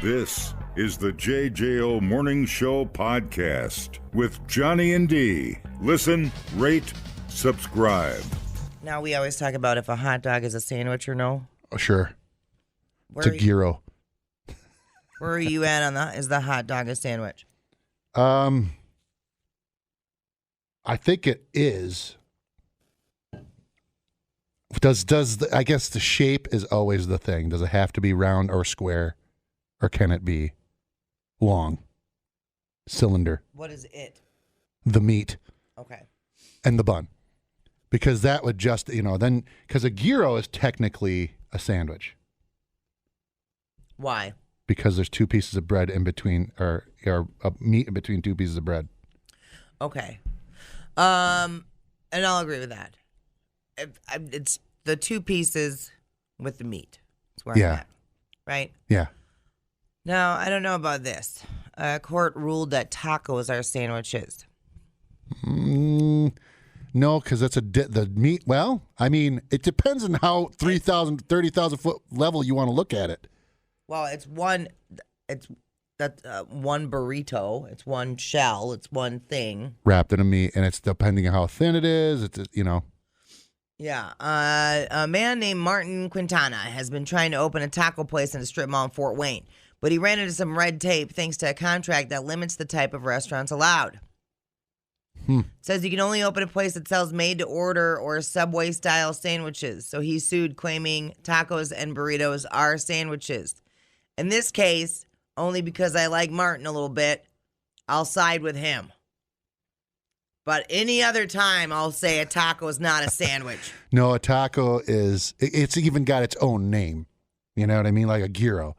This is the JJO Morning Show podcast with Johnny and D. Listen, rate, subscribe. Now, we always talk about if a hot dog is a sandwich or no. Oh, sure. Where It's a gyro. Where are you at on that? Is the hot dog a sandwich? I think it is. I guess the shape is always the thing. Does it have to be round or square, or can it be long, cylinder? What is it? The meat. Okay. And the bun. Because that would just, then, because a gyro is technically a sandwich. Why? Because there's two pieces of bread in between, or meat in between two pieces of bread. Okay. And I'll agree with that. It's the two pieces with the meat. That's where I'm at. Right? Yeah. Now, I don't know about this. A court ruled that tacos are sandwiches. No, because that's the meat. Well, I mean, it depends on how 30,000 foot level you want to look at it. Well, one burrito. It's one shell. It's one thing. Wrapped in a meat, and it's depending on how thin it is. Yeah. A man named Martin Quintana has been trying to open a taco place in a strip mall in Fort Wayne, but he ran into some red tape thanks to a contract that limits the type of restaurants allowed. It says you can only open a place that sells made-to-order or Subway-style sandwiches. So he sued, claiming tacos and burritos are sandwiches. In this case, only because I like Martin a little bit, I'll side with him. But any other time, I'll say a taco is not a sandwich. No, a taco it's even got its own name. You know what I mean? Like a gyro.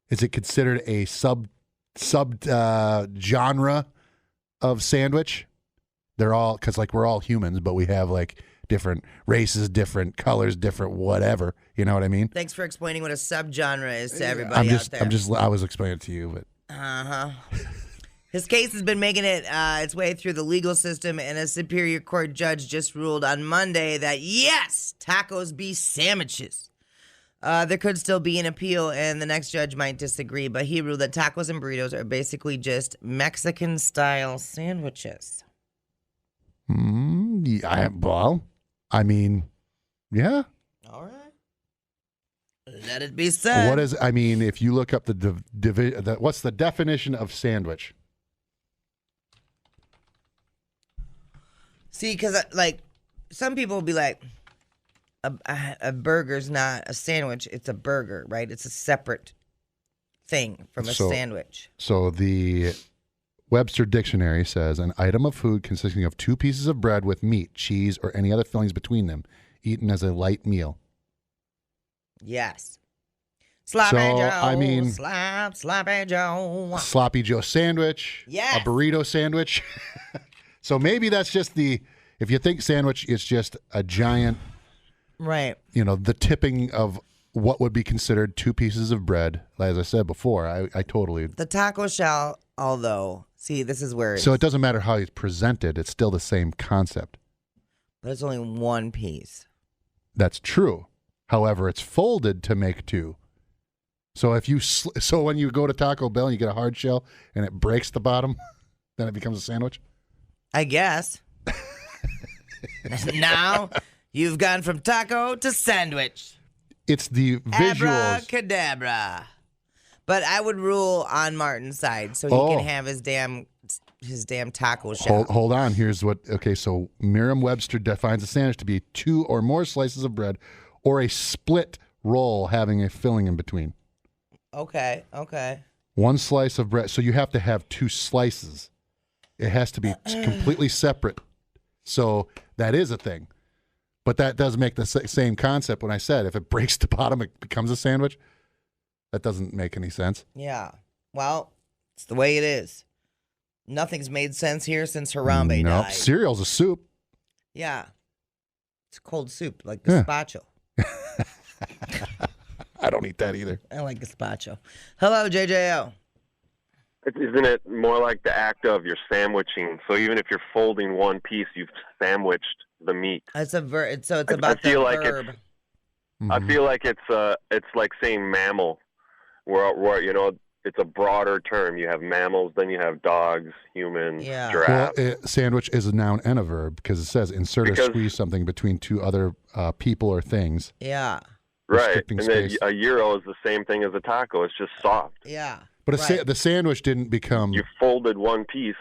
Is it considered a sub genre of sandwich? They're all, because we're all humans, but we have different races, different colors, different whatever. You know what I mean? Thanks for explaining what a subgenre is to everybody out there. I was explaining it to you, but. Uh-huh. His case has been making its way through the legal system, and a Superior Court judge just ruled on Monday that, yes, tacos be sandwiches. There could still be an appeal, and the next judge might disagree, but he ruled that tacos and burritos are basically just Mexican-style sandwiches. Yeah. All right. Let it be said. If you look up what's the definition of sandwich? See, because some people will be like, a burger's not a sandwich, it's a burger, right? It's a separate thing from a sandwich. So the Webster Dictionary says an item of food consisting of two pieces of bread with meat, cheese, or any other fillings between them, eaten as a light meal. Yes. Sloppy Joe. Sloppy Joe. Sloppy Joe sandwich. Yes. A burrito sandwich. So maybe that's just if you think sandwich, it's just a giant, right? The tipping of what would be considered two pieces of bread. As I said before, I totally. The taco shell, although, see, this is where So it doesn't matter how it's presented. It's still the same concept. But it's only one piece. That's true. However, it's folded to make two. So when you go to Taco Bell and you get a hard shell and it breaks the bottom, then it becomes a sandwich? I guess. Now you've gone from taco to sandwich. It's the visuals. Abracadabra. But I would rule on Martin's side so he can have his damn taco shell. Hold on. Here's what. Okay, so Merriam-Webster defines a sandwich to be two or more slices of bread or a split roll having a filling in between. Okay. One slice of bread. So you have to have two slices. It has to be completely separate. So that is a thing. But that does make the same concept when I said if it breaks the bottom, it becomes a sandwich. That doesn't make any sense. Yeah. Well, it's the way it is. Nothing's made sense here since Harambe died. Cereal's a soup. Yeah. It's cold soup, like gazpacho. I don't eat that either. I like gazpacho. Hello, JJO. Isn't it more like the act of you're sandwiching? So even if you're folding one piece, you've sandwiched the meat. It's a verb. So it's about the verb. I feel like it's like saying mammal, where it's a broader term. You have mammals, then you have dogs, humans, giraffes. Well, sandwich is a noun and a verb because it says insert or squeeze something between two other people or things. Yeah. Right. And then a gyro is the same thing as a taco. It's just soft. Yeah. But the sandwich didn't become... You folded one piece,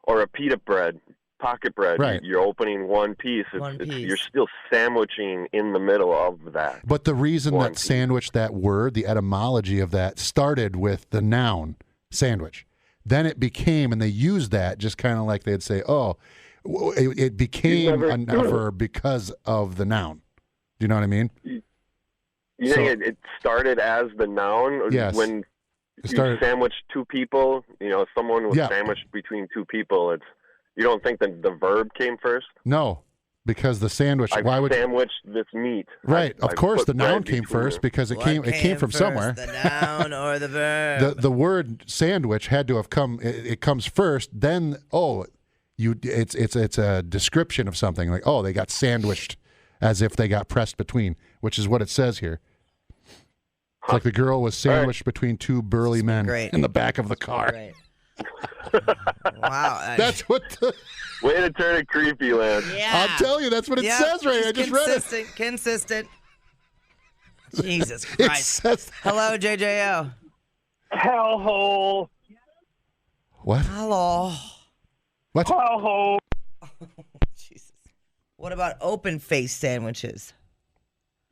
or a pita bread, pocket bread. Right. You're opening one piece. You're still sandwiching in the middle of that. But the reason that sandwich, that word, the etymology of that, started with the noun sandwich. Then it became, and they used that just kind of like they'd say, oh, it became a verb because of the noun. Do you know what I mean? You think it started as the noun? Yes. When you sandwiched two people, someone was sandwiched between two people, you don't think that the verb came first? No, because the sandwich. Why would sandwich this meat? Right, of course, the noun came first because it came from first, somewhere. The noun or the verb? The word sandwich had to have come. It comes first, then it's a description of something like they got sandwiched, as if they got pressed between, which is what it says here. It's like the girl was sandwiched between two burly men in the back of the car. Right. Wow. That's what the... Way to turn it creepy, Lance. Yeah. I'll tell you, that's what it says right here. I just read it. Consistent. Jesus Christ. Hello, JJO. Hellhole. What? Hello. What? Hellhole. Jesus. What about open face sandwiches?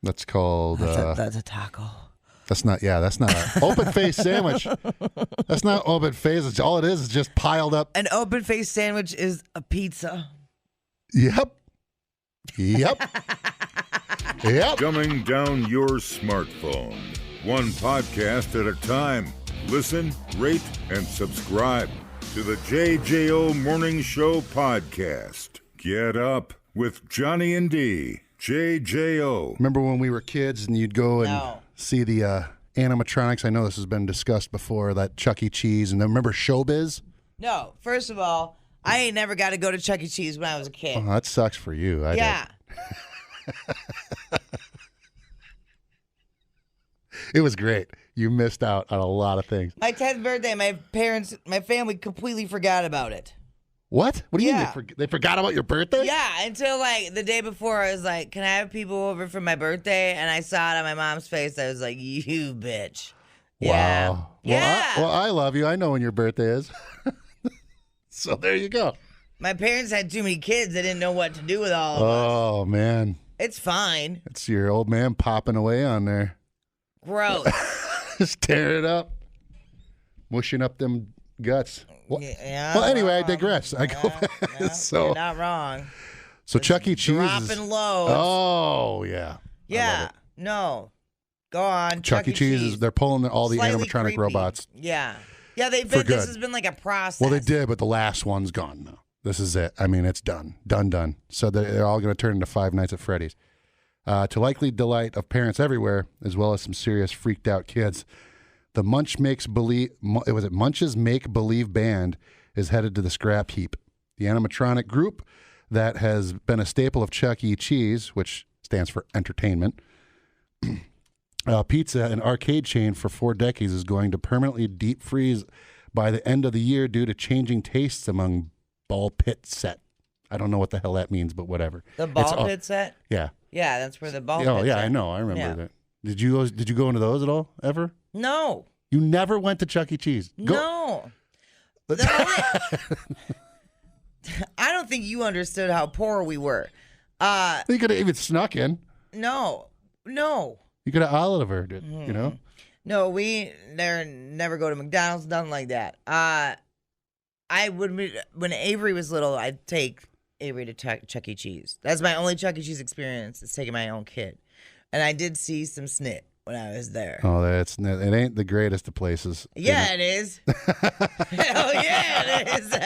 That's called... That's a taco. That's not an open face sandwich. That's not open face. It's all it is just piled up. An open face sandwich is a pizza. Yep. Dumbing down your smartphone. One podcast at a time. Listen, rate, and subscribe to the JJO Morning Show podcast. Get up with Johnny and D. JJO. Remember when we were kids and you'd go and see the animatronics? I know this has been discussed before, that Chuck E. Cheese. And then remember Showbiz? No. First of all, I ain't never got to go to Chuck E. Cheese when I was a kid. Oh, that sucks for you. I did. It was great. You missed out on a lot of things. My 10th birthday, my family completely forgot about it. What? What do you mean they forgot about your birthday? Yeah, until like the day before, I was like, can I have people over for my birthday? And I saw it on my mom's face. I was like, you bitch. Yeah. Wow. Yeah. Well, I love you. I know when your birthday is. So there you go. My parents had too many kids. They didn't know what to do with all of us. Oh, man. It's fine. It's your old man popping away on there. Gross. Just tearing it up. Mushing up them guts. Well, anyway, I digress. I go back. So you're not wrong. So Chuck E. Cheese dropping loads. Oh, yeah. Yeah. No. Go on. Chuck E. Cheese, they're pulling all the animatronic robots. Yeah. Yeah, they've been, this has been like a process. Well, they did, but the last one's gone now. This is it. I mean, it's done. Done. So they're all going to turn into Five Nights at Freddy's. To likely delight of parents everywhere, as well as some serious freaked out kids, the Munch's Make Believe Band is headed to the scrap heap. The animatronic group that has been a staple of Chuck E. Cheese, which stands for entertainment, pizza and arcade chain for 4 decades, is going to permanently deep freeze by the end of the year due to changing tastes among ball pit set. I don't know what the hell that means, but whatever. The ball pit set? Yeah. Yeah, that's where the ball pit Oh, yeah, set. I know. I remember that. Did you go into those at all, ever? No. You never went to Chuck E. Cheese? No. I don't think you understood how poor we were. You could have even snuck in. No. You could have Olivered it, you know? No, we never go to McDonald's, nothing like that. I would, when Avery was little, I'd take Avery to Chuck E. Cheese. That's my only Chuck E. Cheese experience, is taking my own kid. And I did see some snit when I was there. Oh, it ain't the greatest of places. Yeah, it is. Hell yeah, it is.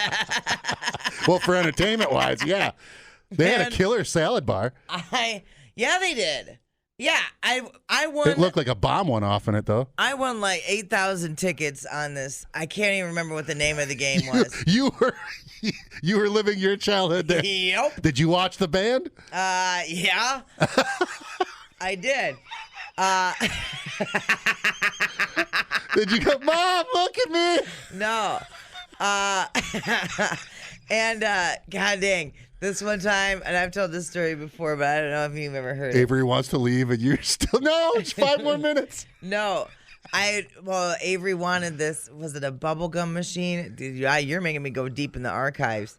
Well, for entertainment-wise, yeah. They had a killer salad bar. Yeah, they did. Yeah, I won. It looked like a bomb went off in it, though. I won like 8,000 tickets on this. I can't even remember what the name of the game was. You were living your childhood there. Yep. Did you watch the band? Yeah. I did. Did you go, Mom, look at me? No. And God dang, this one time, and I've told this story before, but I don't know if you've ever heard it. Avery wants to leave, and you're still, no, it's 5 more minutes. No. Avery wanted this. Was it a bubblegum machine? You're making me go deep in the archives.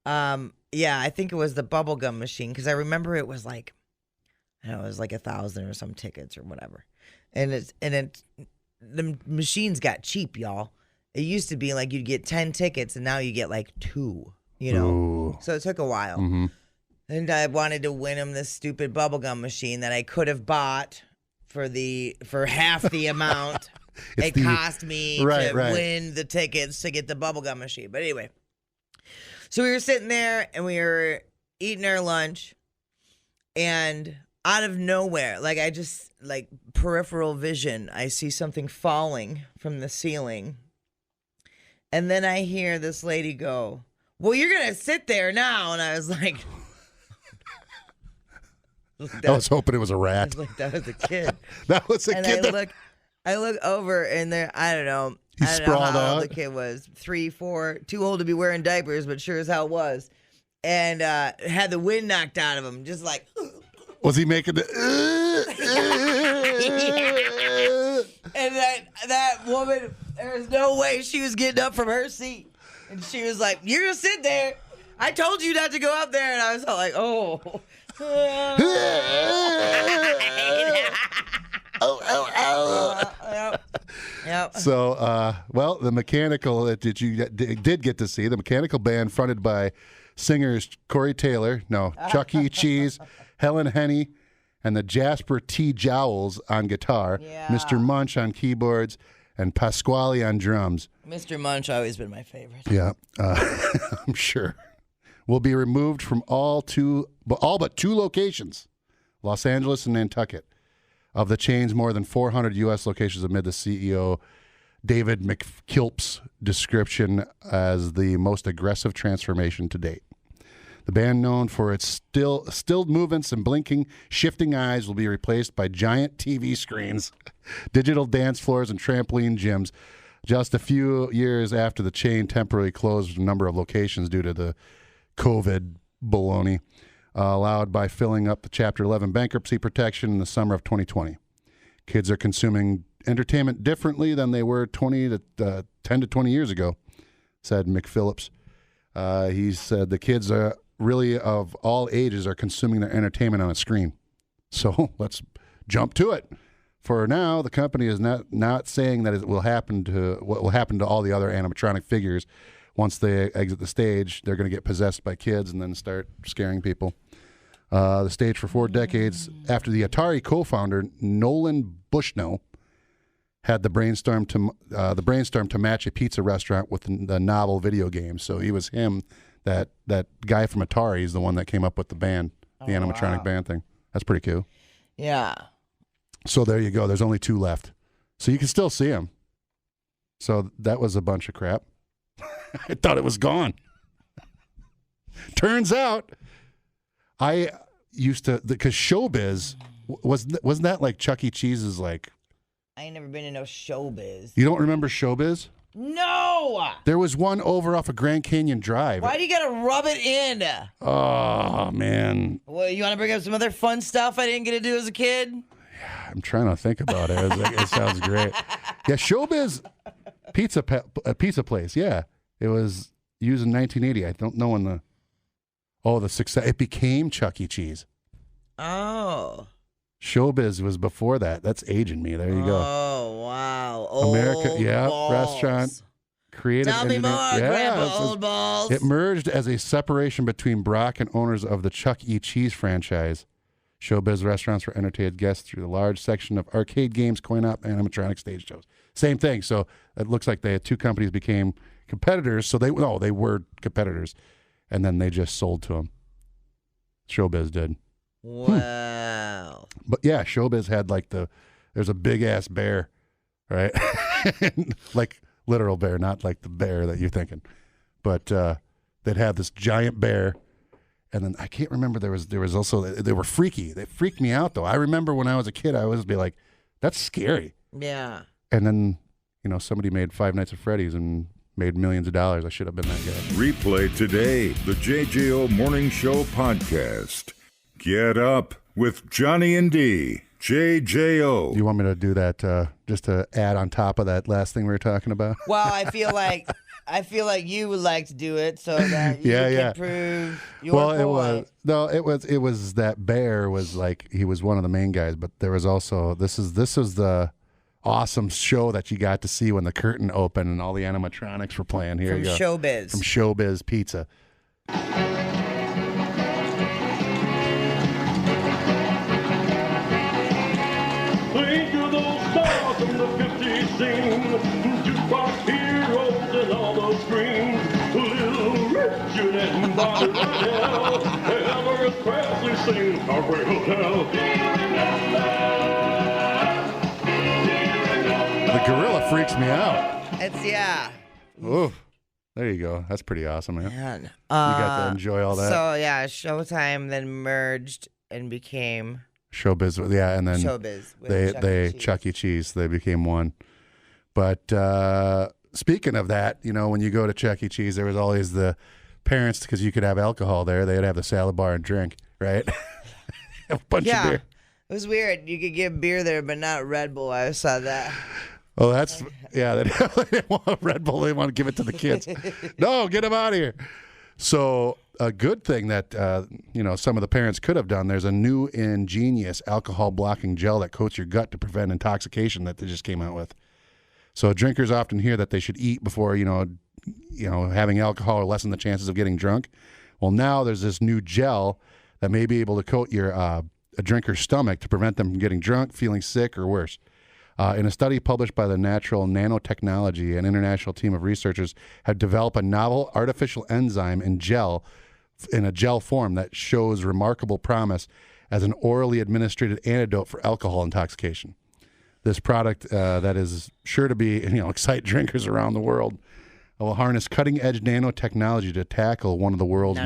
Yeah, I think it was the bubblegum machine because I remember it was like, I don't know, it was like 1,000 or some tickets or whatever. And the machines got cheap, y'all. It used to be like you'd get 10 tickets and now you get like 2, you know? Ooh. So it took a while. Mm-hmm. And I wanted to win him this stupid bubblegum machine that I could have bought for half the amount it cost me to win the tickets to get the bubblegum machine. But anyway, so we were sitting there and we were eating our lunch, and out of nowhere, like I just, like peripheral vision, I see something falling from the ceiling. And then I hear this lady go, "Well, you're going to sit there now." And I was like, I was hoping it was a rat. I was like, that was a kid. That was a and kid. I look over and there, I don't know how old the kid was. 3, 4, too old to be wearing diapers, but sure as hell was. And had the wind knocked out of him, just like. Was he making the? And that woman, there's no way she was getting up from her seat. And she was like, "You're going to sit there. I told you not to go up there." And I was all like, oh. Yep. So, well, the mechanical that you did get to see, the mechanical band fronted by singers Corey Taylor, Chuck E. Cheese, Helen Henney, and the Jasper T. Jowls on guitar, Mr. Munch on keyboards, and Pasquale on drums. Mr. Munch always been my favorite. Yeah, I'm sure. Will be removed from all but 2 locations, Los Angeles and Nantucket, of the chain's more than 400 U.S. locations, amid the CEO David McKilp's description as the most aggressive transformation to date. The band, known for its stilled movements and blinking, shifting eyes, will be replaced by giant TV screens, digital dance floors, and trampoline gyms. Just a few years after the chain temporarily closed a number of locations due to the COVID baloney, allowed by filling up the Chapter 11 bankruptcy protection in the summer of 2020. Kids are consuming entertainment differently than they were 10 to 20 years ago, said McPhillips. He said the kids are really of all ages are consuming their entertainment on a screen. So let's jump to it. For now, the company is not saying that what will happen to all the other animatronic figures. Once they exit the stage, they're going to get possessed by kids and then start scaring people. The stage for 4 decades after the Atari co-founder Nolan Bushnell had the brainstorm to match a pizza restaurant with the novel video game. So he was him, that guy from Atari is the one that came up with the band, the animatronic band thing. That's pretty cool. Yeah. So there you go. There's only 2 left. So you can still see them. So that was a bunch of crap. I thought it was gone. Turns out, I used to, because Showbiz, wasn't that like Chuck E. Cheese's like? I ain't never been to no Showbiz. You don't remember Showbiz? No! There was one over off of Grand Canyon Drive. Why do you gotta rub it in? Oh, man. Well, you want to bring up some other fun stuff I didn't get to do as a kid? I'm trying to think about it. It sounds great. Yeah, Showbiz pizza place. Yeah, it was used in 1980. I don't know when the success. It became Chuck E. Cheese. Oh. Showbiz was before that. That's aging me. There you go. Oh, wow. America, balls. restaurant. Creative. Tell me more, Grandpa Old Balls. It merged as a separation between Brock and owners of the Chuck E. Cheese franchise. Showbiz restaurants for entertained guests through the large section of arcade games, coin-op, and animatronic stage shows. Same thing. So it looks like 2 companies became competitors. So they were competitors, and then they just sold to them. Showbiz did. Wow. But yeah, Showbiz had there's a big ass bear, right? Like literal bear, not like the bear that you're thinking. But they'd have this giant bear. And then I can't remember, there was also, they were freaky. They freaked me out, though. I remember when I was a kid, I would always be like, that's scary. Yeah. And then somebody made Five Nights at Freddy's and made millions of dollars. I should have been that guy. Replay today the JJO Morning Show podcast. Get up with Johnny and D. JJO. Do you want me to do that just to add on top of that last thing we were talking about? Well, I feel like you would like to do it so that you can prove your point. It was that Bear was like, he was one of the main guys, but there was also this was the awesome show that you got to see when the curtain opened and all the animatronics were playing. Here From you go. Showbiz. From Showbiz Pizza. Think of those stars from the 50s scene, jukebox heroes and all those screens, Little Richard and Bobby Rydell, Elvis Presley singing Heartbreak Hotel. The gorilla freaks me out. It's There you go. That's pretty awesome, man. Man. You got to enjoy all that. So yeah, Showtime then merged and became Showbiz, and then Showbiz. With Chuck E. Cheese. They became one. But speaking of that, when you go to Chuck E. Cheese, there was always the parents, because you could have alcohol there. They'd have the salad bar and drink, right? A bunch of beer. It was weird. You could get beer there, but not Red Bull. I saw that. Oh, that's they didn't want Red Bull. They want to give it to the kids. No, get them out of here. So a good thing that some of the parents could have done. There's a new ingenious alcohol blocking gel that coats your gut to prevent intoxication that they just came out with. So drinkers often hear that they should eat before having alcohol or lessen the chances of getting drunk. Well, now there's this new gel that may be able to coat your a drinker's stomach to prevent them from getting drunk, feeling sick, or worse. In a study published by the Natural Nanotechnology, an international team of researchers have developed a novel artificial enzyme in a gel form that shows remarkable promise as an orally administered antidote for alcohol intoxication. This product that is sure to be excite drinkers around the world will harness cutting-edge nanotechnology to tackle one of the world's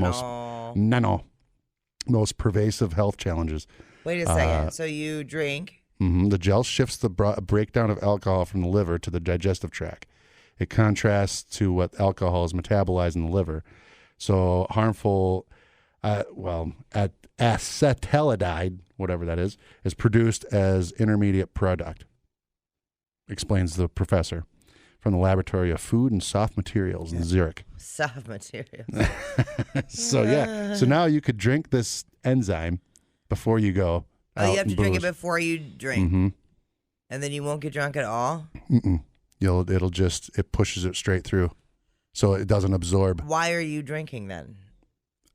most pervasive health challenges. Wait a second. So you drink. Mm-hmm. The gel shifts the breakdown of alcohol from the liver to the digestive tract. It contrasts to what alcohol is metabolized in the liver. So harmful, acetaldehyde, whatever that is produced as intermediate product, explains the professor from the Laboratory of Food and Soft Materials in Zurich. Soft materials. So now you could drink this enzyme before you go. Oh, you have to drink it before you drink, and then you won't get drunk at all. It pushes it straight through, so it doesn't absorb. Why are you drinking then?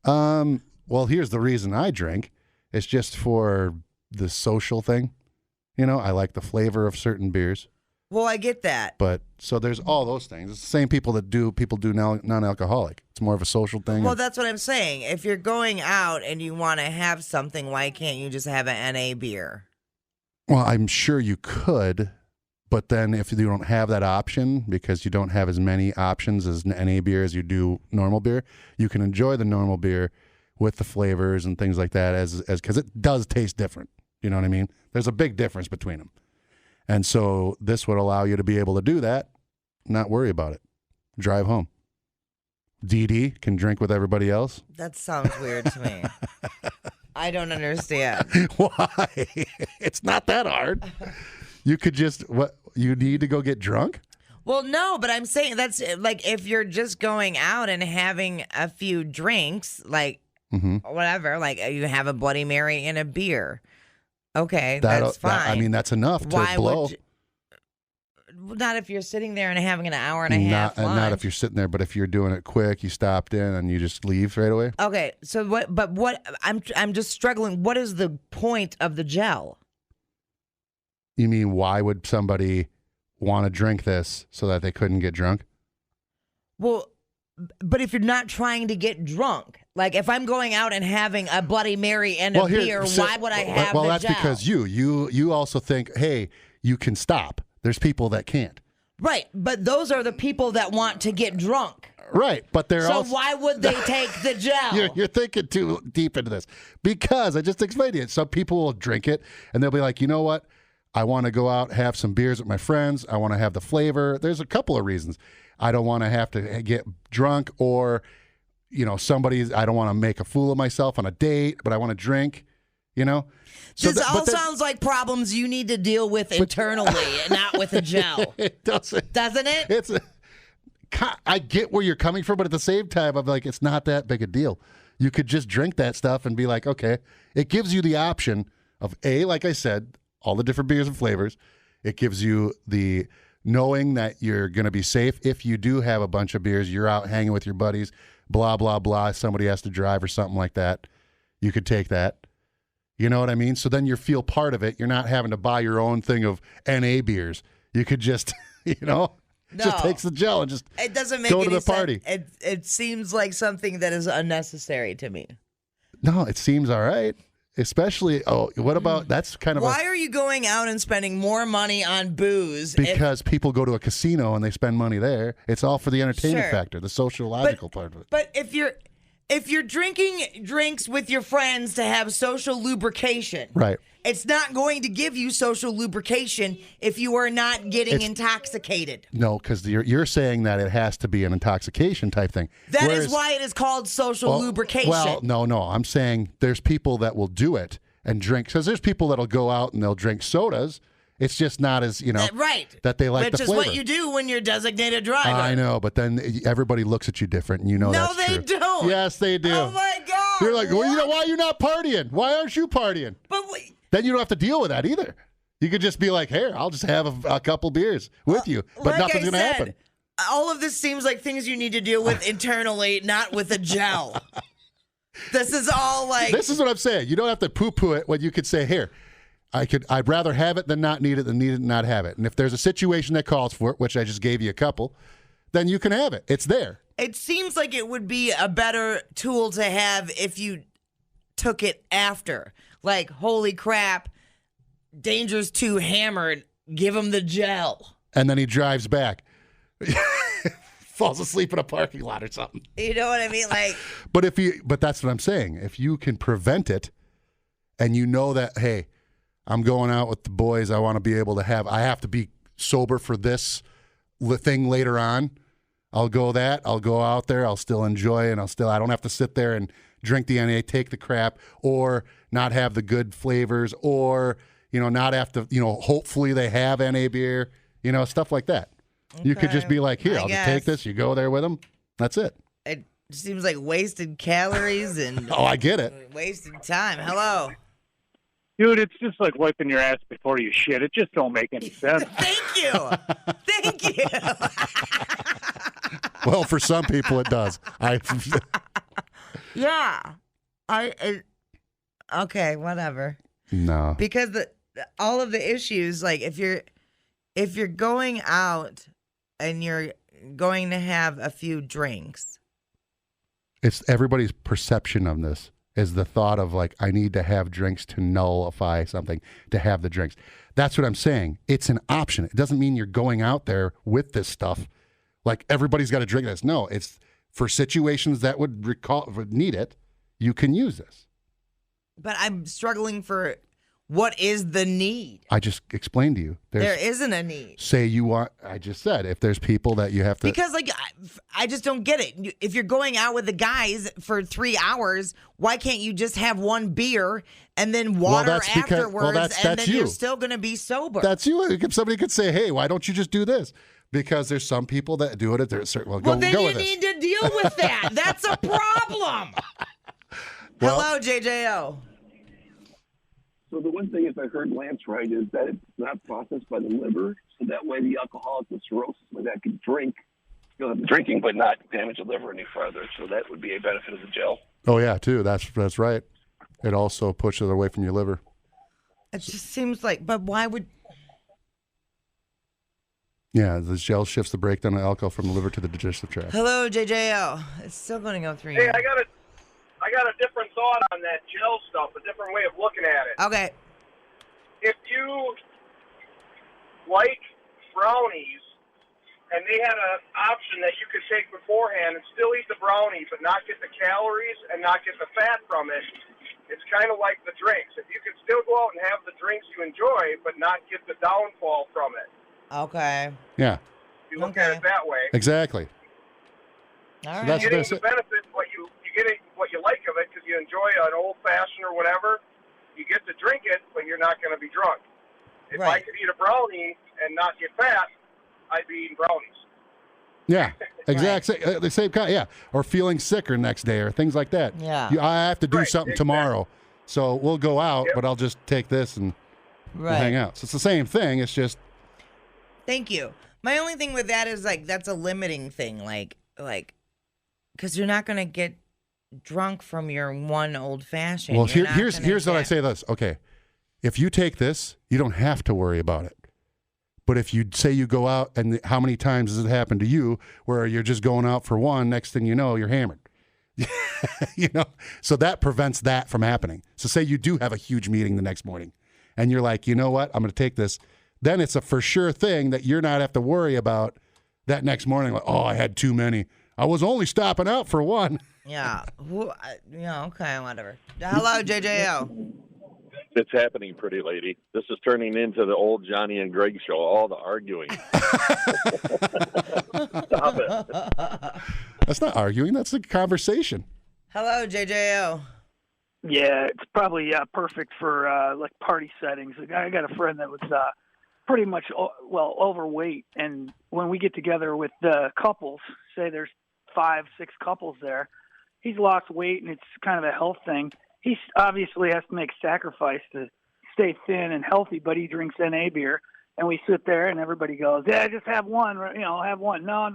Well, here's the reason I drink. It's just for the social thing. I like the flavor of certain beers. Well, I get that. But so there's all those things. It's the same people do non-alcoholic. It's more of a social thing. Well, that's what I'm saying. If you're going out and you want to have something, why can't you just have an NA beer? Well, I'm sure you could, but then if you don't have that option, because you don't have as many options as NA beer as you do normal beer, you can enjoy the normal beer with the flavors and things like that as because it does taste different. You know what I mean? There's a big difference between them. And so this would allow you to be able to do that, not worry about it. Drive home. DD can drink with everybody else. That sounds weird to me. I don't understand. Why? It's not that hard. You could you need to go get drunk? Well, no, but I'm saying that's like if you're just going out and having a few drinks, like whatever, like you have a Bloody Mary and a beer. Okay, that's fine. That's enough to blow. Not if you're sitting there and having an hour and a half lunch. Not if you're sitting there, but if you're doing it quick, you stopped in and you just leave right away. Okay, so what? But what? I'm just struggling. What is the point of the gel? You mean why would somebody want to drink this so that they couldn't get drunk? Well, but if you're not trying to get drunk, like if I'm going out and having a Bloody Mary and a beer, why would I have the gel? Well, that's because you also think, hey, you can stop. There's people that can't. Right, but those are the people that want to get drunk. Right, but they're also... So why would they take the gel? You're thinking too deep into this. Because I just explained to you, some people will drink it and they'll be like, you know what? I want to go out, have some beers with my friends. I want to have the flavor. There's a couple of reasons. I don't want to have to get drunk or, I don't want to make a fool of myself on a date, but I want to drink, So this all sounds like problems you need to deal with internally and not with a gel. It doesn't. Doesn't it? I get where you're coming from, but at the same time, I'm like, it's not that big a deal. You could just drink that stuff and be like, okay. It gives you the option of, like I said, all the different beers and flavors. It gives you the knowing that you're going to be safe. If you do have a bunch of beers, you're out hanging with your buddies, blah, blah, blah. Somebody has to drive or something like that. You could take that. You know what I mean? So then you feel part of it. You're not having to buy your own thing of NA beers. You could just, just takes the gel and just it doesn't make go to any the party. Sense. It seems like something that is unnecessary to me. No, it seems all right. Especially, what about, that's kind of Why are you going out and spending more money on booze? Because people go to a casino and they spend money there. It's all for the entertainment factor, the sociological part of it. But if you're drinking drinks with your friends to have social lubrication, right? It's not going to give you social lubrication if you are not getting intoxicated. No, because you're saying that it has to be an intoxication type thing. That is why it is called social lubrication. Well, no. I'm saying there's people that will do it and drink. Because there's people that'll go out and they'll drink sodas. It's just not as, right. that they like the flavor. Which is what you do when you're designated driver. I know, but then everybody looks at you different, and that's true. No, they don't. Yes, they do. Oh, my God. You're like, well, why are you not partying? Why aren't you partying? But then you don't have to deal with that either. You could just be like, here, I'll just have a couple beers with you, but nothing's going to happen. All of this seems like things you need to deal with internally, not with a gel. This is all like... This is what I'm saying. You don't have to poo-poo it when you could say, here, I'd rather have it than not need it than need it and not have it. And if there's a situation that calls for it, which I just gave you a couple, then you can have it. It's there. It seems like it would be a better tool to have if you took it after. Like, holy crap, Danger's too hammered. Give him the gel. And then he drives back. Falls asleep in a parking lot or something. You know what I mean? Like, but that's what I'm saying. If you can prevent it and you know that, hey, I'm going out with the boys. I want to be able to I have to be sober for this thing later on. I'll go out there. I'll still enjoy and I don't have to sit there and drink the NA, take the crap, or not have the good flavors, or, not have to, hopefully they have NA beer, stuff like that. Okay. You could just be like, here, I'll just take this. You go there with them. That's it. It seems like wasted calories and I get it. Wasted time. Hello. Dude, it's just like wiping your ass before you shit. It just don't make any sense. Thank you. Thank you. Well, for some people it does. Yeah. Okay, whatever. No. Because all of the issues, like if you're going out and you're going to have a few drinks. It's everybody's perception of this. Is the thought of like, I need to have drinks to nullify something, to have the drinks. That's what I'm saying. It's an option. It doesn't mean you're going out there with this stuff. Like everybody's got to drink this. No, it's for situations that would need it. You can use this. But I'm struggling for what is the need? I just explained to you. There isn't a need. Say you want, I just said, if there's people that you have to. Because, like, I just don't get it. If you're going out with the guys for 3 hours, why can't you just have one beer and then water afterwards, and then you're still going to be sober? That's you. Somebody could say, hey, why don't you just do this? Because there's some people that do it at their certain. Well, then you need to deal with that. That's a problem. Hello, JJO. So the one thing, if I heard Lance right, is that it's not processed by the liver, so that way the alcoholic with cirrhosis that could drink, still have the drinking, but not damage the liver any further. So that would be a benefit of the gel. Oh yeah, too. That's right. It also pushes it away from your liver. It just seems like, but why would? Yeah, the gel shifts the breakdown of alcohol from the liver to the digestive tract. Hello, JJO. It's still going to go through. Hey, I got a different thought on that gel stuff, a different way of looking at it. Okay. If you like brownies and they had an option that you could take beforehand and still eat the brownie, but not get the calories and not get the fat from it. It's kind of like the drinks. If you could still go out and have the drinks you enjoy, but not get the downfall from it. Okay. Yeah. If you look at it that way. Exactly. All So right. Getting the benefits, what you get what you like of it, because you enjoy an old fashioned or whatever. You get to drink it, but you're not going to be drunk. If I could eat a brownie and not get fat, I'd be eating brownies. Yeah, exactly. The same kind. Yeah, or feeling sicker next day or things like that. Yeah. I have to do something tomorrow, so we'll go out, but I'll just take this and we'll hang out. So it's the same thing. It's just. Thank you. My only thing with that is like that's a limiting thing, like because you're not gonna get drunk from your one old fashioned. Well, here's what I say. This okay, if you take this, you don't have to worry about it. But if you say you go out, and how many times has it happened to you where you're just going out for one, next thing you know, you're hammered. So that prevents that from happening. So say you do have a huge meeting the next morning, and you're like, you know what, I'm going to take this. Then it's a for sure thing that you're not have to worry about that next morning. Like, oh, I had too many. I was only stopping out for one. Yeah. Okay, whatever. Hello, JJO. It's happening, pretty lady. This is turning into the old Johnny and Greg show, all the arguing. Stop it. That's not arguing. That's a conversation. Hello, JJO. Yeah, it's probably perfect for like party settings. I got a friend that was pretty much overweight, and when we get together with the couples, say there's 5-6 couples there, he's lost weight, and it's kind of a health thing. He obviously has to make sacrifice to stay thin and healthy, but he drinks NA beer, and we sit there, and everybody goes, "Yeah, just have one, have one." No.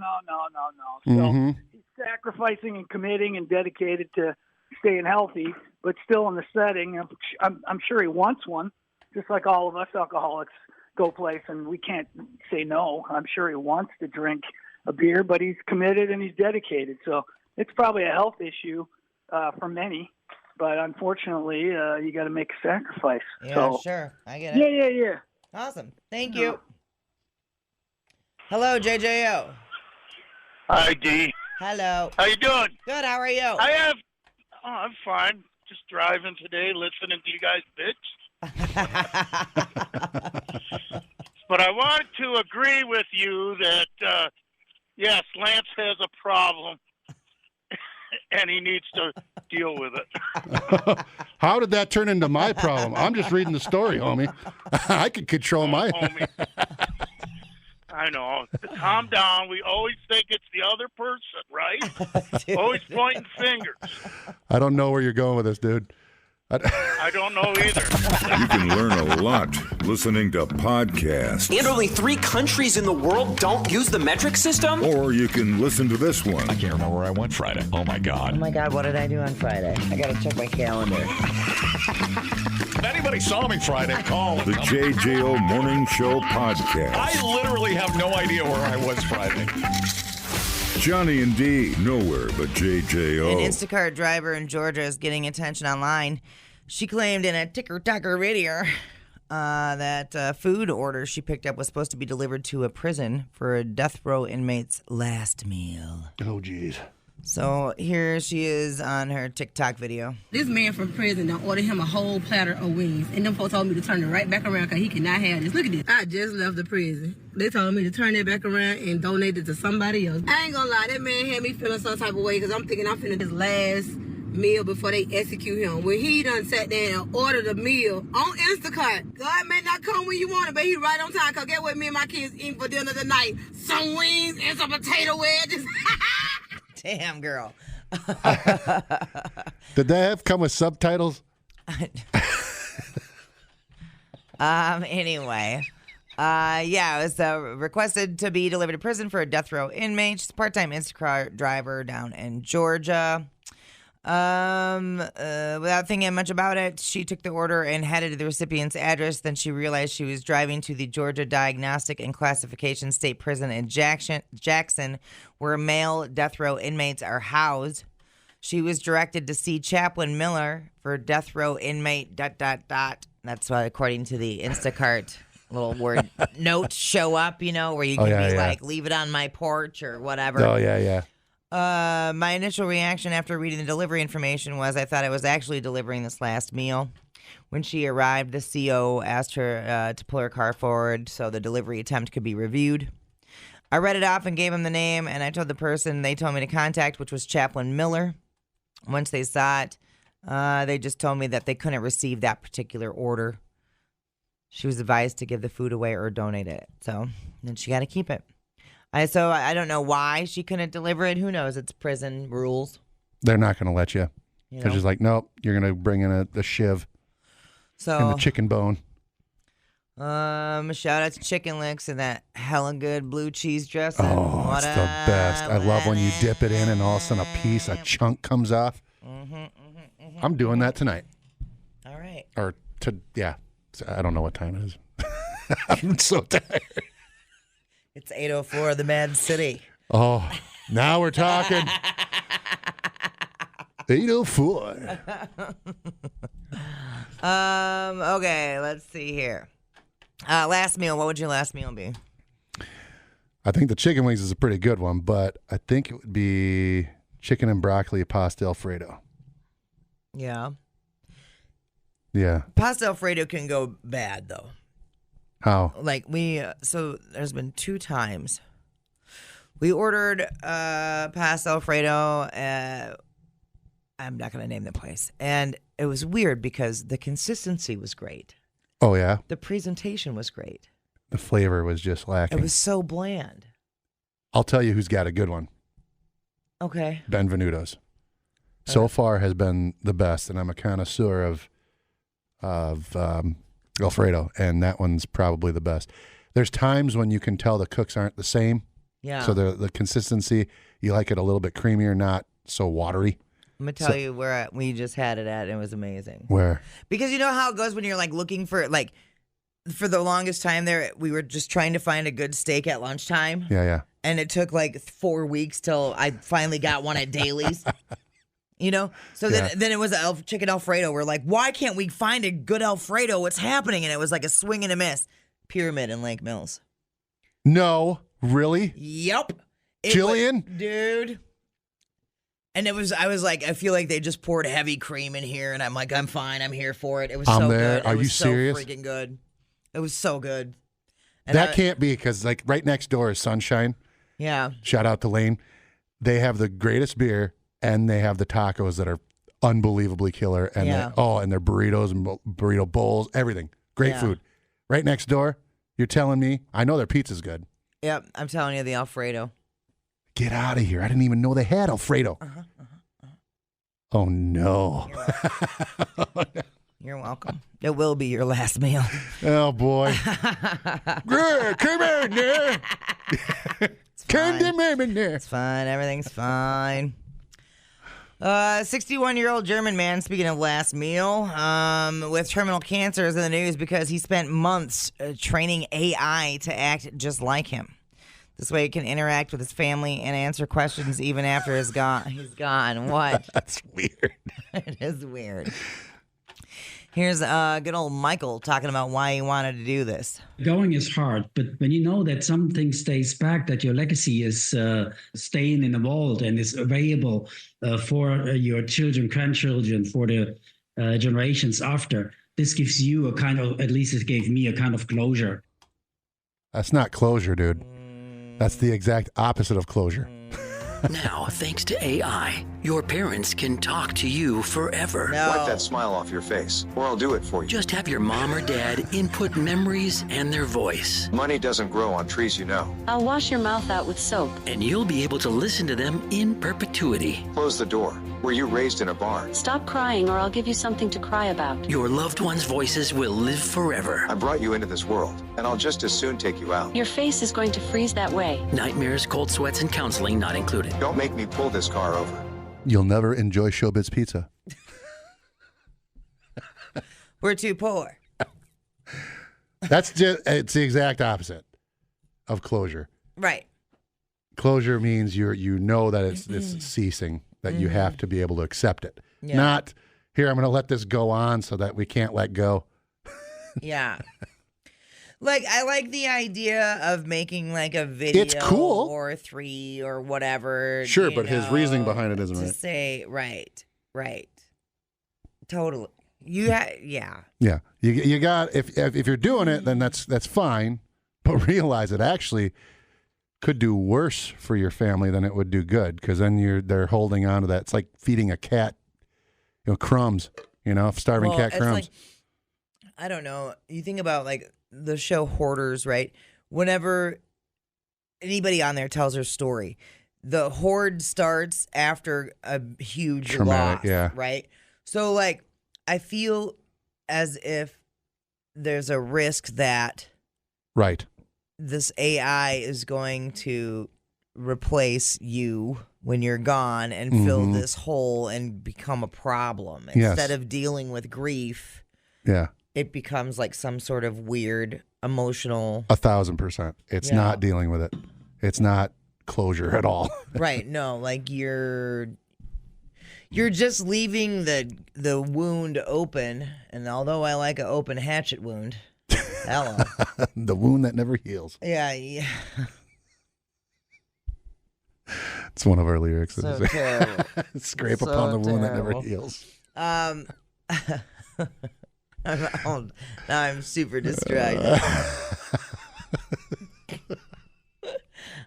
So he's sacrificing and committing and dedicated to staying healthy, but still in the setting. I'm sure he wants one, just like all of us alcoholics go place, and we can't say no. I'm sure he wants to drink a beer, but he's committed and he's dedicated. So it's probably a health issue for many. But unfortunately, you got to make a sacrifice. Yeah, sure. I get it. Yeah. Awesome. Thank you. Hello, JJO. Hi, D. Hello. How you doing? Good. How are you? I'm fine. Just driving today, listening to you guys bitch. But I wanted to agree with you that, yes, Lance has a problem. And he needs to deal with it. How did that turn into my problem? I'm just reading the story, homie. I can control my... Homie. I know. Calm down. We always think it's the other person, right? Dude. Always pointing fingers. I don't know where you're going with this, dude. I don't know either. You can learn a lot listening to podcasts. And only 3 countries in the world don't use the metric system? Or you can listen to this one. I can't remember where I went Friday. Oh, my God. Oh, my God. What did I do on Friday? I got to check my calendar. If anybody saw me Friday, call. The JJO Morning Show Podcast. I literally have no idea where I was Friday. Johnny and D, nowhere but JJO. An Instacart driver in Georgia is getting attention online. She claimed in a ticker-tacker video that food order she picked up was supposed to be delivered to a prison for a death row inmate's last meal. Oh, geez. So here she is on her TikTok video. This man from prison done ordered him a whole platter of wings, and them folks told me to turn it right back around because he cannot have this. Look at this. I just left the prison. They told me to turn it back around and donate it to somebody else. I ain't gonna lie, that man had me feeling some type of way because I'm thinking I'm finna his last meal before they execute him. When he done sat there and ordered a meal on Instacart. God may not come when you want it, but he right on time because get what me and my kids eating for dinner tonight. Some wings and some potato wedges. Damn, girl. Did that have come with subtitles? Anyway. It was requested to be delivered to prison for a death row inmate. She's a part-time Instacart driver down in Georgia. Without thinking much about it, she took the order and headed to the recipient's address. Then she realized she was driving to the Georgia Diagnostic and Classification State Prison in Jackson, where male death row inmates are housed. She was directed to see Chaplain Miller for death row inmate ... That's according to the Instacart little word notes show up, where you can be like, leave it on my porch or whatever. Oh, yeah. My initial reaction after reading the delivery information was I thought it was actually delivering this last meal. When she arrived, the CO asked her to pull her car forward so the delivery attempt could be reviewed. I read it off and gave him the name, and I told the person they told me to contact, which was Chaplain Miller. Once they saw it, they just told me that they couldn't receive that particular order. She was advised to give the food away or donate it. So then she got to keep it. So I don't know why she couldn't deliver it. Who knows? It's prison rules. They're not going to let you. They're just like, nope, you're going to bring in a shiv and the chicken bone. Shout out to Chicken Licks and that hella good blue cheese dressing. Oh, it's the best. I love when you dip it in and all of a sudden a chunk comes off. I'm doing that tonight. All right. I don't know what time it is. I'm so tired. It's 8:04 the Mad City. Oh, now we're talking. 8:04. Okay, let's see here. Last meal. What would your last meal be? I think the chicken wings is a pretty good one, but I think it would be chicken and broccoli pasta Alfredo. Yeah. Yeah. Pasta Alfredo can go bad, though. How? Like, so there's been 2 times. We ordered pasta Alfredo. I'm not going to name the place. And it was weird because the consistency was great. Oh, yeah? The presentation was great. The flavor was just lacking. It was so bland. I'll tell you who's got a good one. Okay. Benvenuto's. So far has been the best, and I'm a connoisseur of Alfredo, and that one's probably the best. There's times when you can tell the cooks aren't the same. Yeah. So the consistency, you like it a little bit creamier, not so watery. I'm going to tell you where we just had it at, and it was amazing. Where? Because you know how it goes when you're, like, looking for, like, for the longest time there, we were just trying to find a good steak at lunchtime. Yeah. And it took, like, 4 weeks till I finally got one at Daly's. So then it was chicken Alfredo. We're like, why can't we find a good Alfredo? What's happening? And it was like a swing and a miss. Pyramid in Lake Mills. No, really? Yep. Jillian? Dude. And I was like, I feel like they just poured heavy cream in here. And I'm like, I'm fine. I'm here for it. It was so good. Are you serious? So freaking good. It was so good. And that can't be because, like, right next door is Sunshine. Yeah. Shout out to Lane. They have the greatest beer. And they have the tacos that are unbelievably killer. And and their burritos and burrito bowls, everything. Great food. Right next door, you're telling me, I know their pizza's good. Yep, I'm telling you, the Alfredo. Get out of here. I didn't even know they had Alfredo. Oh, no. You're welcome. It will be your last meal. Oh, boy. Yeah, come in there. Come in there. It's fine. Everything's fine. 61-year-old German man, speaking of last meal, with terminal cancer is in the news because he spent months training AI to act just like him. This way he can interact with his family and answer questions even after he's gone. What? That's weird. It is weird. Here's good old Michael talking about why he wanted to do this. Going is hard, but when you know that something stays back, that your legacy is staying in the vault and is available for your children, grandchildren, for the generations after, this gives you a kind of, at least it gave me a kind of closure. That's not closure, dude. That's the exact opposite of closure. Now, thanks to AI, your parents can talk to you forever. Wipe that smile off your face, or I'll do it for you. Just have your mom or dad input memories and their voice. Money doesn't grow on trees, you know. I'll wash your mouth out with soap. And you'll be able to listen to them in perpetuity. Close the door. Were you raised in a barn? Stop crying or I'll give you something to cry about. Your loved ones' voices will live forever. I brought you into this world, and I'll just as soon take you out. Your face is going to freeze that way. Nightmares, cold sweats, and counseling not included. Don't make me pull this car over. You'll never enjoy Showbiz pizza. We're too poor. It's the exact opposite of closure. Right. Closure means you know that it's ceasing, that you have to be able to accept it. Yeah. Not, here, I'm going to let this go on so that we can't let go. Yeah. Like, I like the idea of making like a video It's cool. or 3 or whatever. Sure, but his reasoning behind it isn't to right. say, right. Totally. Yeah. Yeah, you got if you're doing it, then that's fine, but realize it actually could do worse for your family than it would do good, because then they're holding on to that. It's like feeding a cat, crumbs. Starving cat it's crumbs. like, I don't know. You think about like the show Hoarders, right? Whenever anybody on there tells their story, the hoard starts after a huge Traumatic, loss, yeah. right? So like, I feel as if there's a risk that Right. this AI is going to replace you when you're gone and fill this hole and become a problem. Yes. Instead of dealing with grief, Yeah. it becomes like some sort of weird emotional. 1,000%. It's Yeah. not dealing with it. It's not closure at all. Right. No, like you're just leaving the wound open. And although I like an open hatchet wound, hello. The wound that never heals. Yeah. It's one of our lyrics. So terrible. Scrape So upon the wound that never terrible. heals. Now I'm super distracted.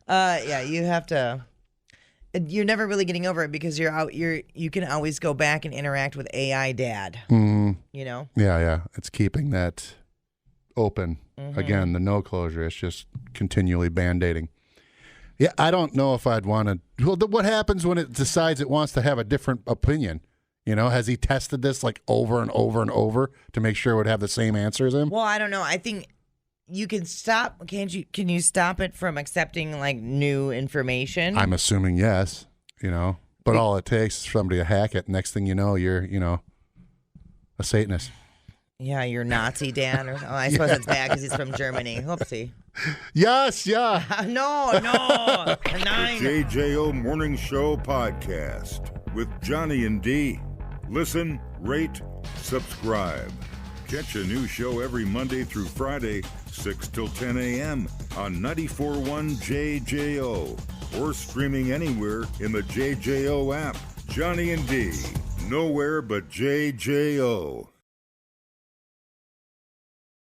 Yeah, you have to. You're never really getting over it because you can always go back and interact with AI dad. Mhm. Yeah. It's keeping that open. Again, the no closure. It's just continually band-aiding. Yeah, I don't know if I'd want to. Well, what happens when it decides it wants to have a different opinion? Has he tested this like over and over and over to make sure it would have the same answer as him? Well, I don't know. I think you can stop. Can't you? Can you stop it from accepting like new information? I'm assuming yes. But all it takes is for somebody to hack it. Next thing you know, you're a Satanist. Yeah, you're Nazi Dan, or I suppose it's bad because he's from Germany. Whoopsie. Yes, yeah. No. The JJO Morning Show podcast with Johnny and D. Listen, rate, subscribe. Catch a new show every Monday through Friday, 6 till 10 a.m. on 94.1 JJO or streaming anywhere in the JJO app. Johnny and D. Nowhere but JJO.